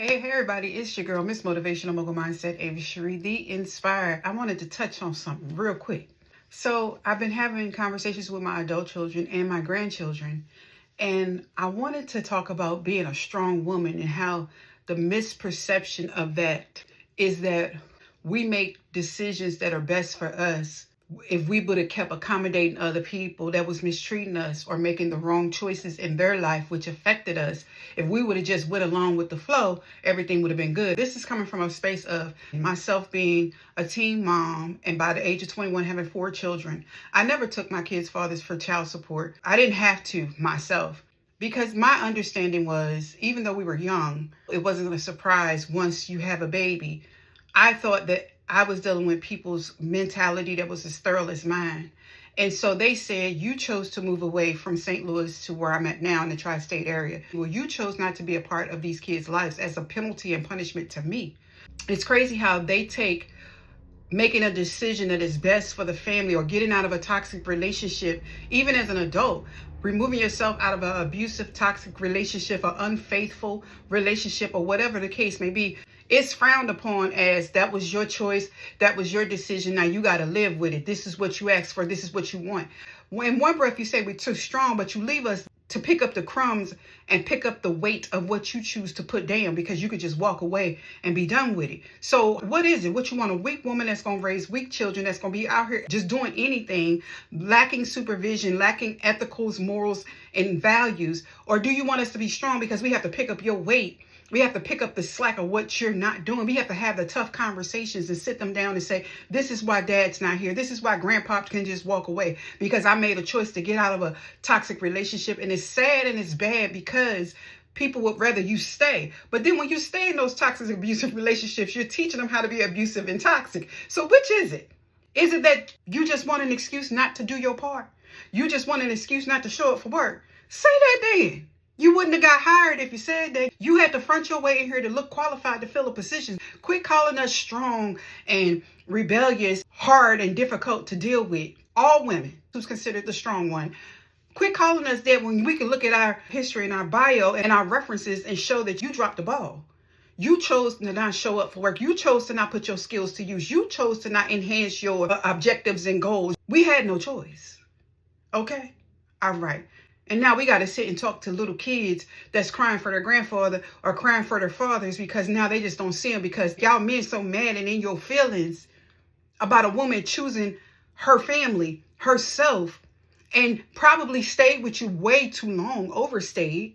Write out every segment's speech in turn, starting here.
Hey everybody, it's your girl, Miss Motivational Mogul Mindset, Ava Cherie, the Inspired. I wanted to touch on something real quick. So I've been having conversations with my adult children and my grandchildren, and I wanted to talk about being a strong woman and how the misperception of that is that we make decisions that are best for us. If we would have kept accommodating other people that was mistreating us or making the wrong choices in their life, which affected us, if we would have just went along with the flow, everything would have been good. This is coming from a space of myself being a teen mom, and by the age of 21 having 4 children. I never took my kids' fathers for child support. I didn't have to myself, because my understanding was, even though we were young, it wasn't a surprise once you have a baby. I thought that I was dealing with people's mentality that was as thorough as mine. And so they said, you chose to move away from St. Louis to where I'm at now in the tri-state area. Well, you chose not to be a part of these kids' lives as a penalty and punishment to me. It's crazy how they take making a decision that is best for the family or getting out of a toxic relationship, even as an adult, removing yourself out of an abusive, toxic relationship, or unfaithful relationship, or whatever the case may be. It's frowned upon as that was your choice, that was your decision, now you got to live with it. This is what you asked for, this is what you want. In one breath you say we're too strong, but you leave us to pick up the crumbs and pick up the weight of what you choose to put down, because you could just walk away and be done with it. So what is it? What you want? A weak woman that's going to raise weak children, that's going to be out here just doing anything, lacking supervision, lacking ethicals, morals, and values? Or do you want us to be strong because we have to pick up your weight? We have to pick up the slack of what you're not doing. We have to have the tough conversations and sit them down and say, this is why dad's not here. This is why grandpa can just walk away, because I made a choice to get out of a toxic relationship. And it's sad and it's bad because people would rather you stay. But then when you stay in those toxic, abusive relationships, you're teaching them how to be abusive and toxic. So which is it? Is it that you just want an excuse not to do your part? You just want an excuse not to show up for work? Say that then. You wouldn't have got hired if you said that. You had to front your way in here to look qualified to fill a position. Quit calling us strong and rebellious, hard and difficult to deal with. All women, who's considered the strong one, quit calling us that when we can look at our history and our bio and our references and show that you dropped the ball. You chose to not show up for work. You chose to not put your skills to use. You chose to not enhance your objectives and goals. We had no choice. Okay? All right. And now we got to sit and talk to little kids that's crying for their grandfather or crying for their fathers because now they just don't see them, because y'all men so mad and in your feelings about a woman choosing her family, herself, and probably stayed with you way too long, overstayed.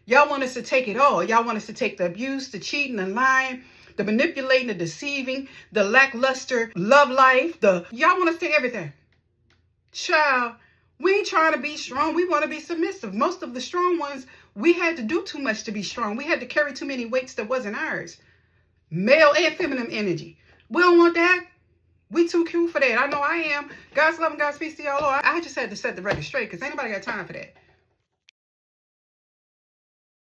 Y'all want us to take it all. Y'all want us to take the abuse, the cheating, the lying, the manipulating, the deceiving, the lackluster love life. Y'all want us to take everything. Child. We ain't trying to be strong. We want to be submissive. Most of the strong ones, we had to do too much to be strong. We had to carry too many weights that wasn't ours. Male and feminine energy. We don't want that. We too cute for that. I know I am. God's love and God's peace to y'all. I just had to set the record straight because ain't nobody got time for that.